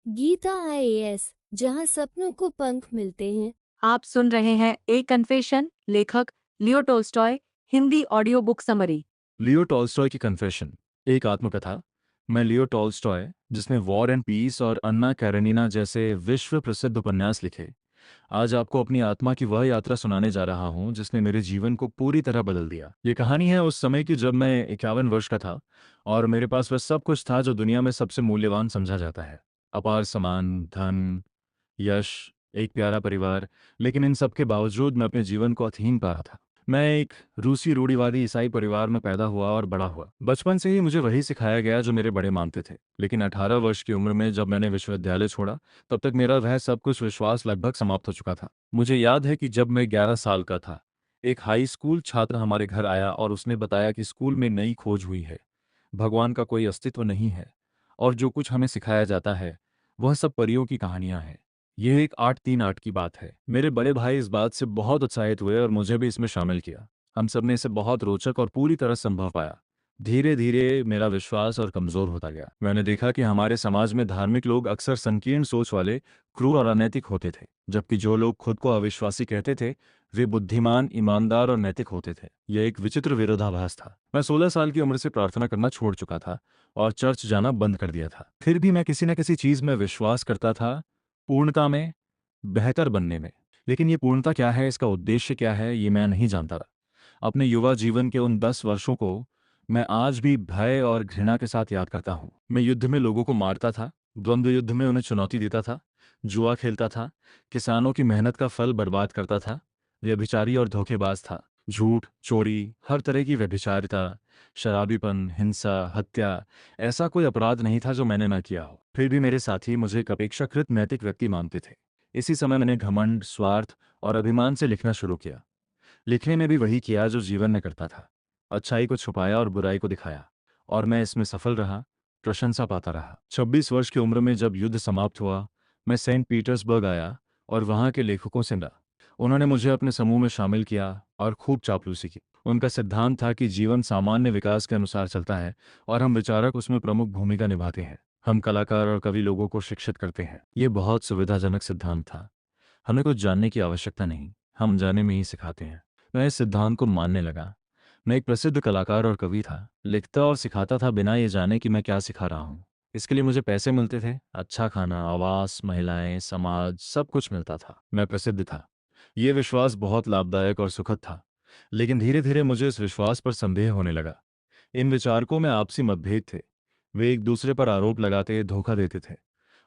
Gita IAS, जहां सपनों को पंख मिलते हैं। आप सुन रहे हैं ए कन्फेशन, लेखक लियो Tolstoy, Hindi audio book summary. Leo Tolstoy की कन्फेशन, एक आत्मकथा। मैं लियो टॉल्स्टॉय, जिसने वॉर एंड पीस और अन्ना कैरेनिना जैसे विश्व प्रसिद्ध उपन्यास लिखे, आज आपको अपनी आत्मा की वह यात्रा सुनाने जा रहा हूं जिसने मेरे जीवन को पूरी तरह बदल दिया। ये कहानी है उस समय की जब मैं 51 वर्ष का था और मेरे पास वह सब कुछ था जो दुनिया में सबसे मूल्यवान समझा जाता है। अपार सम्मान, धन, यश, एक प्यारा परिवार। लेकिन इन सब के बावजूद मैं अपने जीवन को अधीन पा रहा था। मैं एक रूसी रूढ़िवादी ईसाई परिवार में पैदा हुआ और बड़ा हुआ। बचपन से ही मुझे वही सिखाया गया जो मेरे बड़े मानते थे। लेकिन 18 वर्ष की उम्र में जब मैंने विश्वविद्यालय छोड़ा, तब तक मेरा वह सब कुछ विश्वास लगभग समाप्त हो चुका था। मुझे याद है कि जब मैं 11 साल का था, एक हाई स्कूल छात्र हमारे घर आया और उसने बताया कि स्कूल में नई खोज हुई है, भगवान का कोई अस्तित्व नहीं है और जो कुछ हमें सिखाया जाता है वह सब परियों की कहानियां हैं। यह एक 8-3-8 की बात है। मेरे बड़े भाई इस बात से बहुत उत्साहित हुए और मुझे भी इसमें शामिल किया। हम सब ने इसे बहुत रोचक और पूरी तरह संभव पाया। धीरे धीरे मेरा विश्वास और कमजोर होता गया। मैंने देखा कि हमारे समाज में धार्मिक लोग अक्सर संकीर्ण सोच वाले, क्रूर और अनैतिक होते थे, जबकि जो लोग खुद को अविश्वासी कहते थे वे बुद्धिमान, ईमानदार और नैतिक होते थे। यह एक विचित्र विरोधाभास था। मैं 16 साल की उम्र से प्रार्थना करना छोड़ चुका था और चर्च जाना बंद कर दिया था। फिर भी मैं किसी न किसी चीज में विश्वास करता था, पूर्णता में, बेहतर बनने में। लेकिन ये पूर्णता क्या है, इसका उद्देश्य क्या है, ये मैं नहीं जानता था। अपने युवा जीवन के उन 10 वर्षों को मैं आज भी भय और घृणा के साथ याद करता हूँ। मैं युद्ध में लोगों को मारता था, द्वंद्व युद्ध में उन्हें चुनौती देता था, जुआ खेलता था, किसानों की मेहनत का फल बर्बाद करता था, व्यभिचारी और धोखेबाज था। झूठ, चोरी, हर तरह की व्यभिचारिता, शराबीपन, हिंसा, हत्या, ऐसा कोई अपराध नहीं था जो मैंने न किया हो। फिर भी मेरे साथी मुझे एक अपेक्षाकृत नैतिक व्यक्ति मानते थे। इसी समय मैंने घमंड, स्वार्थ और अभिमान से लिखना शुरू किया। लिखने में भी वही किया जो जीवन ने करता था, अच्छाई को छुपाया और बुराई को दिखाया, और मैं इसमें सफल रहा, प्रशंसा पाता रहा। 26 वर्ष की उम्र में जब युद्ध समाप्त हुआ, मैं सेंट पीटर्सबर्ग आया और वहाँ के लेखकों से मिला। उन्होंने मुझे अपने समूह में शामिल किया और खूब चापलूसी की। उनका सिद्धांत था कि जीवन सामान्य विकास के अनुसार चलता है और हम विचारक उसमें प्रमुख भूमिका निभाते हैं। हम कलाकार और कवि लोगों को शिक्षित करते हैं। ये बहुत सुविधाजनक सिद्धांत था। हमें कुछ जानने की आवश्यकता नहीं, हम जाने में ही सिखाते हैं। मैं इस सिद्धांत को मानने लगा। मैं एक प्रसिद्ध कलाकार और कवि था, लिखता और सिखाता था बिना ये जाने कि मैं क्या सिखा रहा हूँ। इसके लिए मुझे पैसे मिलते थे, अच्छा खाना, आवास, महिलाएं, समाज, सब कुछ मिलता था। मैं प्रसिद्ध था। ये विश्वास बहुत लाभदायक और सुखद था। लेकिन धीरे धीरे मुझे इस विश्वास पर संदेह होने लगा। इन विचारकों में आपसी मतभेद थे। वे एक दूसरे पर आरोप लगाते, धोखा देते थे,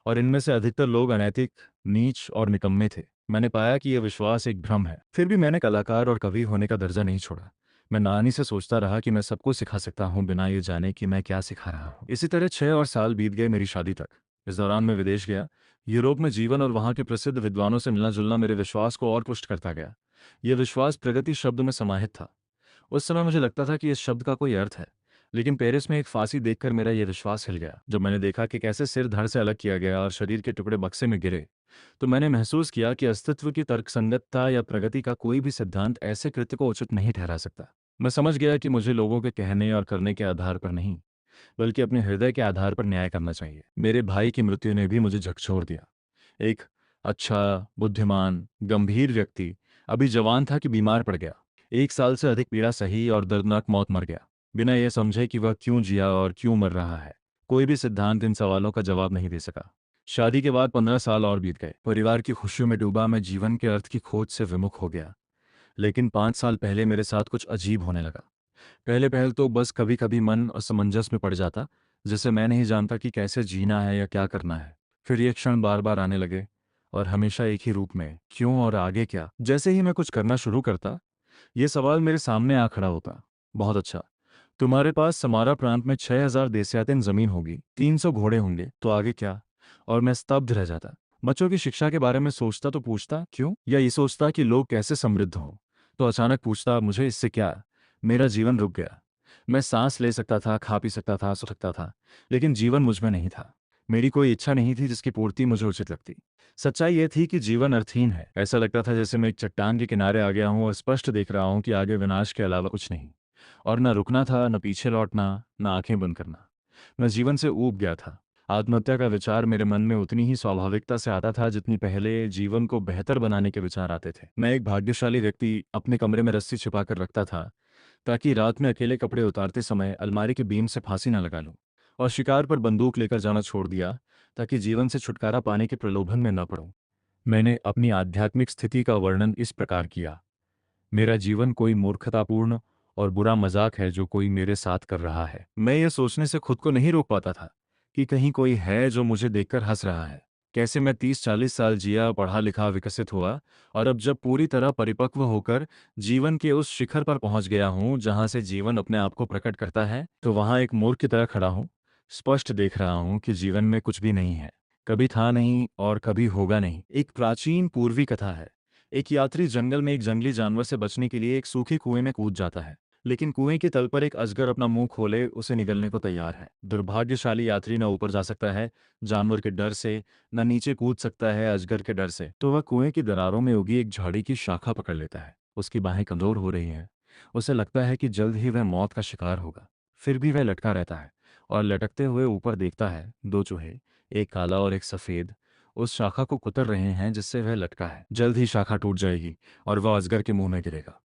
और इनमें से अधिकतर लोग अनैतिक, नीच और निकम्मे थे। मैंने पाया कि यह विश्वास एक भ्रम है। फिर भी मैंने कलाकार और कवि होने का दर्जा नहीं छोड़ा। मैं नानी से सोचता रहा कि मैं सबको सिखा सकता हूँ बिना ये जाने कि मैं क्या सिखा रहा हूँ। इसी तरह 6 और साल बीत गए मेरी शादी तक। इस दौरान मैं विदेश गया। यूरोप में जीवन और वहाँ के प्रसिद्ध विद्वानों से मिलना जुलना मेरे विश्वास को और पुष्ट करता गया। यह विश्वास प्रगति शब्द में समाहित था। उस समय मुझे लगता था कि इस शब्द का कोई अर्थ है, लेकिन पेरिस में एक फांसी देखकर मेरा यह विश्वास हिल गया। जब मैंने देखा कि कैसे सिर धड़ से अलग किया गया और शरीर के टुकड़े बक्से में गिरे, तो मैंने महसूस किया कि अस्तित्व की तर्कसंगतता या प्रगति का कोई भी सिद्धांत ऐसे कृत्य को उचित नहीं ठहरा सकता। मैं समझ गया कि मुझे लोगों के कहने और करने के आधार पर नहीं, बल्कि अपने हृदय के आधार पर न्याय करना चाहिए। मेरे भाई की मृत्यु ने भी मुझे झकझोर दिया। एक अच्छा, बुद्धिमान, गंभीर व्यक्ति अभी जवान था कि बीमार पड़ गया। 1 साल से अधिक पीड़ा सही और दर्दनाक मौत मर गया, बिना यह समझे कि वह क्यों जिया और क्यों मर रहा है। कोई भी सिद्धांत इन सवालों का जवाब नहीं दे सका। शादी के बाद 15 साल और बीत गए। परिवार की खुशियों में डूबा मैं जीवन के अर्थ की खोज से विमुख हो गया। लेकिन 5 साल पहले मेरे साथ कुछ अजीब होने लगा। पहले पहल तो बस कभी कभी मन असमंजस में पड़ जाता, जिसे मैं नहीं जानता कि कैसे जीना है या क्या करना है। फिर ये क्षण बार बार आने लगे, और हमेशा एक ही रूप में, क्यों और आगे क्या। जैसे ही मैं कुछ करना शुरू करता, ये सवाल मेरे सामने आ खड़ा होता। बहुत अच्छा, तुम्हारे पास समारा प्रांत में 6,000 देस्यातिन जमीन होगी, 300 घोड़े होंगे, तो आगे क्या। और मैं स्तब्ध रह जाता। बच्चों की शिक्षा के बारे में सोचता तो पूछता क्यों, या ये सोचता कि लोग कैसे समृद्ध हों, तो अचानक पूछता मुझे इससे क्या। मेरा जीवन रुक गया। मैं सांस ले सकता था, खा पी सकता था, सो सकता था, लेकिन जीवन मुझ में नहीं था। मेरी कोई इच्छा नहीं थी जिसकी पूर्ति मुझे उचित लगती। सच्चाई यह थी कि जीवन अर्थहीन है। ऐसा लगता था जैसे मैं एक चट्टान के किनारे आ गया हूँ और स्पष्ट देख रहा हूँ कि आगे विनाश के अलावा कुछ नहीं। और न रुकना था, न पीछे लौटना, न आंखें बंद करना। मैं जीवन से ऊब गया था। आत्महत्या का विचार मेरे मन में उतनी ही स्वाभाविकता से आता था जितनी पहले जीवन को बेहतर बनाने के विचार आते थे। मैं एक भाग्यशाली व्यक्ति अपने कमरे में रस्सी छिपा कर रखता था ताकि रात में अकेले कपड़े उतारते समय अलमारी के बीम से फांसी न लगा लूं, और शिकार पर बंदूक लेकर जाना छोड़ दिया ताकि जीवन से छुटकारा पाने के प्रलोभन में न पड़ूं। मैंने अपनी आध्यात्मिक स्थिति का वर्णन इस प्रकार किया: मेरा जीवन कोई मूर्खतापूर्ण और बुरा मजाक है जो कोई मेरे साथ कर रहा है। मैं ये सोचने से खुद को नहीं रोक पाता था कि कहीं कोई है जो मुझे देखकर हंस रहा है। कैसे मैं 30-40 साल जिया, पढ़ा लिखा, विकसित हुआ, और अब जब पूरी तरह परिपक्व होकर जीवन के उस शिखर पर पहुंच गया हूं जहां से जीवन अपने आप को प्रकट करता है, तो वहां एक मूर्ख की तरह खड़ा हूं, स्पष्ट देख रहा हूं कि जीवन में कुछ भी नहीं है, कभी था नहीं और कभी होगा नहीं। एक प्राचीन पूर्वी कथा है। एक यात्री जंगल में एक जंगली जानवर से बचने के लिए एक सूखे कुएं में कूद जाता है, लेकिन कुएं के तल पर एक अजगर अपना मुंह खोले उसे निगलने को तैयार है। दुर्भाग्यशाली यात्री न ऊपर जा सकता है जानवर के डर से, न नीचे कूद सकता है अजगर के डर से, तो वह कुएं की दरारों में उगी एक झाड़ी की शाखा पकड़ लेता है। उसकी बाहें कमजोर हो रही हैं, उसे लगता है कि जल्द ही वह मौत का शिकार होगा। फिर भी वह लटका रहता है और लटकते हुए ऊपर देखता है दो चूहे, एक काला और एक सफेद, उस शाखा को कुतर रहे हैं जिससे वह लटका है। जल्द ही शाखा टूट जाएगी और वह अजगर के मुंह में गिरेगा।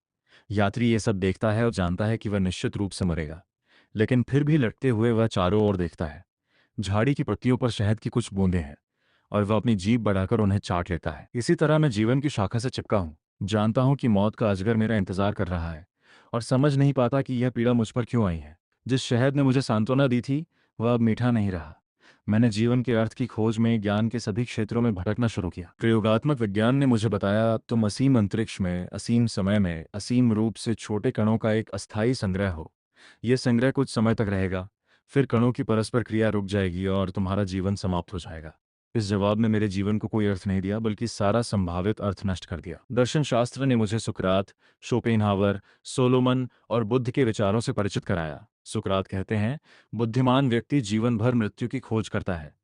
यात्री ये सब देखता है और जानता है कि वह निश्चित रूप से मरेगा, लेकिन फिर भी लटके हुए वह चारों ओर देखता है। झाड़ी की पत्तियों पर शहद की कुछ बूंदें हैं और वह अपनी जीभ बढ़ाकर उन्हें चाट लेता है। इसी तरह मैं जीवन की शाखा से चिपका हूं, जानता हूं कि मौत का अजगर मेरा इंतजार कर रहा है, और समझ नहीं पाता कि यह पीड़ा मुझ पर क्यों आई है। जिस शहद ने मुझे सांत्वना दी थी वह अब मीठा नहीं रहा। मैंने जीवन के अर्थ की खोज में ज्ञान के सभी क्षेत्रों में भटकना शुरू किया। प्रयोगात्मक विज्ञान ने मुझे बताया तुम असीम अंतरिक्ष में, असीम समय में, असीम रूप से छोटे कणों का एक अस्थायी संग्रह हो। यह संग्रह कुछ समय तक रहेगा, फिर कणों की परस्पर क्रिया रुक जाएगी और तुम्हारा जीवन समाप्त हो जाएगा। इस जवाब ने मेरे जीवन को कोई अर्थ नहीं दिया, बल्कि सारा संभावित अर्थ नष्ट कर दिया। दर्शन शास्त्र ने मुझे सुकरात, शोपेनहावर, सोलोमन और बुद्ध के विचारों से परिचित कराया। सुकरात कहते हैं, बुद्धिमान व्यक्ति जीवन भर मृत्यु की खोज करता है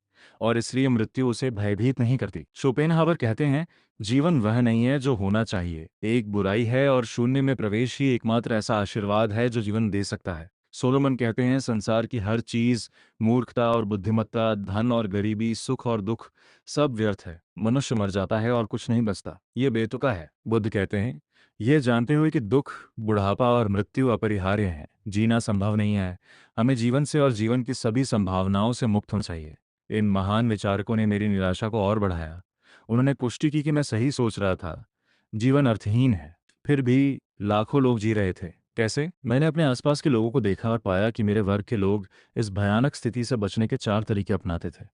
और इसलिए मृत्यु उसे भयभीत नहीं करती। शोपेनहावर कहते हैं, जीवन वह नहीं है जो होना चाहिए, एक बुराई है और शून्य में प्रवेश ही एकमात्र ऐसा आशीर्वाद है जो जीवन दे सकता है। सोलोमन कहते हैं, संसार की हर चीज, मूर्खता और बुद्धिमत्ता, धन और गरीबी, सुख और दुख, सब व्यर्थ है। मनुष्य मर जाता है और कुछ नहीं बचता, ये बेतुका है। बुद्ध कहते हैं, यह जानते हुए कि दुख, बुढ़ापा और मृत्यु अपरिहार्य हैं, जीना संभव नहीं है, हमें जीवन से और जीवन की सभी संभावनाओं से मुक्त होना चाहिए। इन महान विचारकों ने मेरी निराशा को और बढ़ाया। उन्होंने पुष्टि की कि मैं सही सोच रहा था, जीवन अर्थहीन है। फिर भी लाखों लोग जी रहे थे। कैसे? मैंने अपने आसपास के लोगों को देखा और पाया कि मेरे वर्ग के लोग इस भयानक स्थिति से बचने के 4 तरीके अपनाते थे।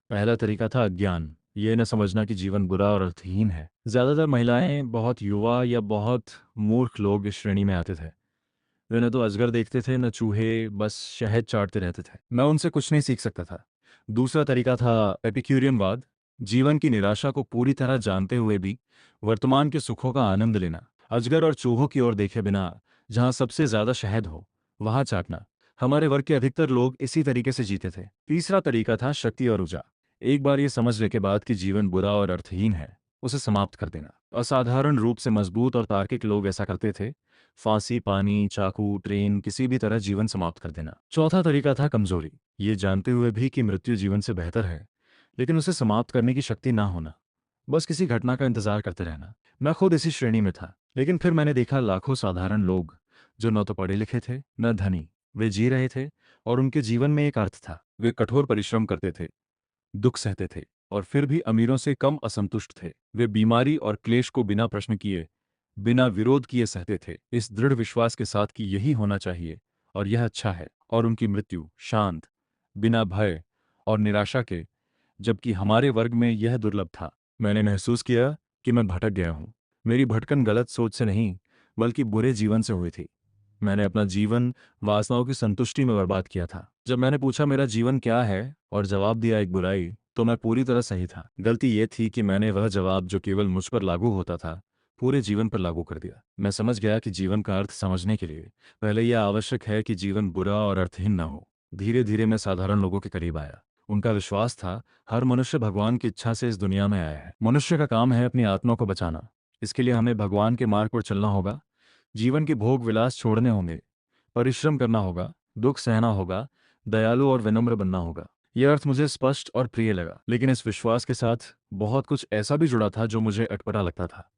पहला तरीका था अज्ञान, ये न समझना कि जीवन बुरा और अर्थहीन है। ज्यादातर महिलाएं, बहुत युवा या बहुत मूर्ख लोग इस श्रेणी में आते थे। वे न तो अजगर देखते थे न चूहे, बस शहद चाटते रहते थे। मैं उनसे कुछ नहीं सीख सकता था। दूसरा तरीका था एपिक्यूरियनवाद, जीवन की निराशा को पूरी तरह जानते हुए भी वर्तमान के सुखों का आनंद लेना। अजगर और चूहों की ओर देखे बिना जहां सबसे ज्यादा शहद हो वहां चाटना। हमारे वर्ग के अधिकतर लोग इसी तरीके से जीते थे। तीसरा तरीका था शक्ति और ऊर्जा। एक बार ये समझने के बाद कि जीवन बुरा और अर्थहीन है, उसे समाप्त कर देना। असाधारण रूप से मजबूत और तार्किक लोग ऐसा करते थे। फांसी, पानी, चाकू, ट्रेन, किसी भी तरह जीवन समाप्त कर देना। चौथा तरीका था कमजोरी, ये जानते हुए भी कि मृत्यु जीवन से बेहतर है, लेकिन उसे समाप्त करने की शक्ति ना होना, बस किसी घटना का इंतजार करते रहना। मैं खुद इसी श्रेणी में था, लेकिन फिर मैंने देखा लाखों साधारण लोग जो न तो पढ़े लिखे थे न धनी, वे जी रहे थे और उनके जीवन में एक अर्थ था। वे कठोर परिश्रम करते थे, दुख सहते थे और फिर भी अमीरों से कम असंतुष्ट थे। वे बीमारी और क्लेश को बिना प्रश्न किए, बिना विरोध किए सहते थे, इस दृढ़ विश्वास के साथ कि यही होना चाहिए और यह अच्छा है। और उनकी मृत्यु शांत, बिना भय और निराशा के, जबकि हमारे वर्ग में यह दुर्लभ था। मैंने महसूस किया कि मैं भटक गया हूँ। मेरी भटकन गलत सोच से नहीं, बल्कि बुरे जीवन से हुई थी। मैंने अपना जीवन वासनाओं की संतुष्टि में बर्बाद किया था। जब मैंने पूछा मेरा जीवन क्या है और जवाब दिया एक बुराई, तो मैं पूरी तरह सही था। गलती ये थी कि मैंने वह जवाब जो केवल मुझ पर लागू होता था, पूरे जीवन पर लागू कर दिया। मैं समझ गया कि जीवन का अर्थ समझने के लिए पहले यह आवश्यक है कि जीवन बुरा और अर्थहीन न हो। धीरे धीरे मैं साधारण लोगों के करीब आया। उनका विश्वास था हर मनुष्य भगवान की इच्छा से इस दुनिया में आया है। मनुष्य का काम है अपनी आत्मा को बचाना, इसके लिए हमें भगवान के मार्ग पर चलना होगा। जीवन के भोग विलास छोड़ने होंगे, परिश्रम करना होगा, दुख सहना होगा, दयालु और विनम्र बनना होगा। यह अर्थ मुझे स्पष्ट और प्रिय लगा, लेकिन इस विश्वास के साथ बहुत कुछ ऐसा भी जुड़ा था जो मुझे अटपटा लगता था।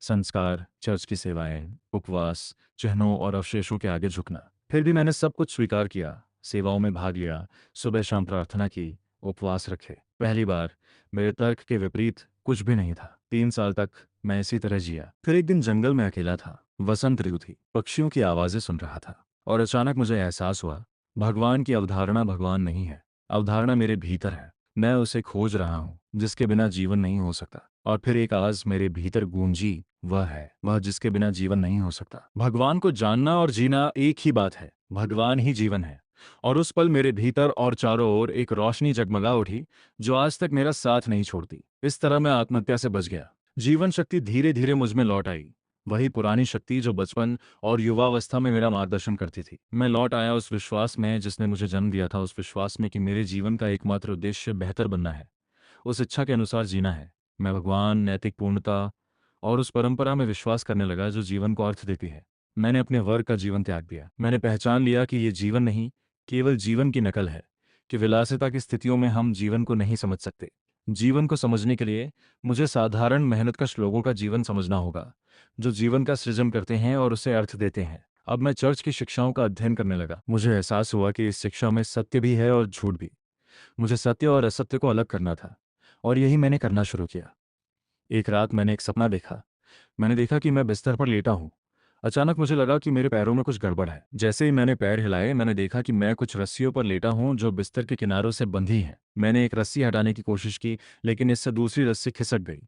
संस्कार, चर्च की सेवाएं, उपवास, चिन्हों और अवशेषों के आगे झुकना। फिर भी मैंने सब कुछ स्वीकार किया, सेवाओं में भाग लिया, सुबह शाम प्रार्थना की, उपवास रखे। पहली बार मेरे तर्क के विपरीत कुछ भी नहीं था। 3 साल तक मैं इसी तरह जिया। फिर एक दिन जंगल में अकेला था, वसंत ऋतु थी, पक्षियों की आवाजें सुन रहा था, और अचानक मुझे एहसास हुआ, भगवान की अवधारणा भगवान नहीं है, अवधारणा मेरे भीतर है। मैं उसे खोज रहा हूँ जिसके बिना जीवन नहीं हो सकता। और फिर एक आवाज मेरे भीतर गूंजी, वह है वह जिसके बिना जीवन नहीं हो सकता। भगवान को जानना और जीना एक ही बात है, भगवान ही जीवन है। और उस पल मेरे भीतर और चारों ओर एक रोशनी जगमगा उठी जो आज तक मेरा साथ नहीं छोड़ती। इस तरह मैं आत्महत्या से बच गया। जीवन शक्ति धीरे धीरे मुझ में लौट आई, वही पुरानी शक्ति जो बचपन और युवावस्था में मेरा मार्गदर्शन करती थी। मैं लौट आया उस विश्वास में जिसने मुझे जन्म दिया था, उस विश्वास में कि मेरे जीवन का एकमात्र उद्देश्य बेहतर बनना है, उस इच्छा के अनुसार जीना है। मैं भगवान, नैतिक पूर्णता और उस परंपरा में विश्वास करने लगा जो जीवन को अर्थ देती है। मैंने अपने वर्ग का जीवन त्याग दिया। मैंने पहचान लिया कि ये जीवन नहीं, केवल जीवन की नकल है, कि विलासिता की स्थितियों में हम जीवन को नहीं समझ सकते। जीवन को समझने के लिए मुझे साधारण मेहनतकश लोगों का जीवन समझना होगा, जो जीवन का सृजन करते हैं और उसे अर्थ देते हैं। अब मैं चर्च की शिक्षाओं का अध्ययन करने लगा। मुझे एहसास हुआ कि इस शिक्षा में सत्य भी है और झूठ भी। मुझे सत्य और असत्य को अलग करना था, और यही मैंने करना शुरू किया। एक रात मैंने एक सपना देखा। मैंने देखा कि मैं बिस्तर पर लेटा हूँ। अचानक मुझे लगा कि मेरे पैरों में कुछ गड़बड़ है। जैसे ही मैंने पैर हिलाए, मैंने देखा कि मैं कुछ रस्सियों पर लेटा हूँ जो बिस्तर के किनारों से बंधी हैं। मैंने एक रस्सी हटाने की कोशिश की, लेकिन इससे दूसरी रस्सी खिसक गई।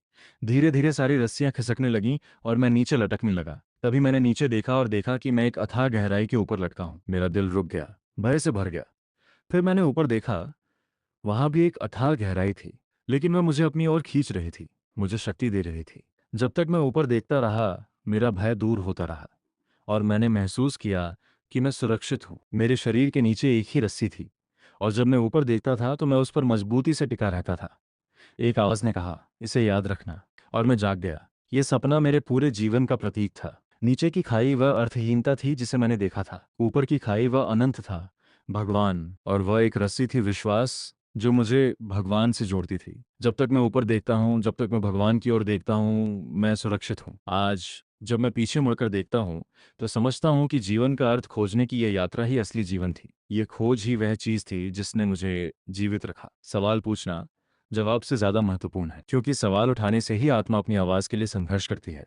धीरे धीरे सारी रस्सियां खिसकने लगीं और मैं नीचे लटकने लगा। तभी मैंने नीचे देखा और देखा कि मैं एक अथाह गहराई के ऊपर लटका हूँ। मेरा दिल रुक गया, भय से भर गया। फिर मैंने ऊपर देखा, वहां भी एक अथाह गहराई थी, लेकिन वह मुझे अपनी ओर खींच रही थी, मुझे शक्ति दे रही थी। जब तक मैं ऊपर देखता रहा, मेरा भय दूर होता रहा, और मैंने महसूस किया कि मैं सुरक्षित हूँ। मेरे शरीर के नीचे एक ही रस्सी थी, और जब मैं ऊपर देखता था तो मैं उस पर मजबूती से टिका रहता था। एक आवाज ने कहा, इसे याद रखना, और मैं जाग गया। यह सपना मेरे पूरे जीवन का प्रतीक था। नीचे की खाई वह अर्थहीनता थी जिसे मैंने देखा था, ऊपर की खाई वह अनंत था, भगवान, और वह एक रस्सी थी, विश्वास, जो मुझे भगवान से जोड़ती थी। जब तक मैं ऊपर देखता हूँ, जब तक मैं भगवान की ओर देखता हूँ, मैं सुरक्षित हूँ। आज जब मैं पीछे मुड़कर देखता हूँ तो समझता हूँ कि जीवन का अर्थ खोजने की यह यात्रा ही असली जीवन थी। ये खोज ही वह चीज थी जिसने मुझे जीवित रखा। सवाल पूछना जवाब से ज्यादा महत्वपूर्ण है, क्योंकि सवाल उठाने से ही आत्मा अपनी आवाज के लिए संघर्ष करती है,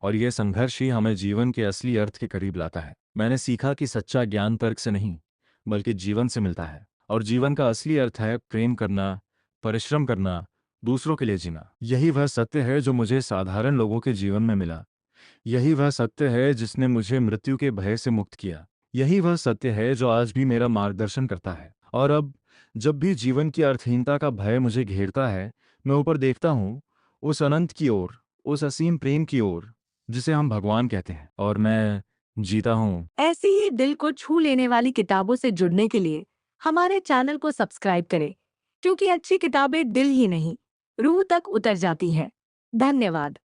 और यह संघर्ष ही हमें जीवन के असली अर्थ के करीब लाता है। मैंने सीखा कि सच्चा ज्ञान तर्क से नहीं, बल्कि जीवन से मिलता है, और जीवन का असली अर्थ है प्रेम करना, परिश्रम करना, दूसरों के लिए जीना। यही वह सत्य है जो मुझे साधारण लोगों के जीवन में मिला। यही वह सत्य है जिसने मुझे मृत्यु के भय से मुक्त किया। यही वह सत्य है जो आज भी मेरा मार्गदर्शन करता है। और अब जब भी जीवन की अर्थहीनता का भय मुझे घेरता है, मैं ऊपर देखता हूँ, उस अनंत की ओर, उस असीम प्रेम की ओर जिसे हम भगवान कहते हैं, और मैं जीता हूँ। ऐसी ही दिल को छू लेने वाली किताबों से जुड़ने के लिए हमारे चैनल को सब्सक्राइब करें, क्योंकि अच्छी किताबें दिल ही नहीं, रूह तक उतर जाती हैं। धन्यवाद।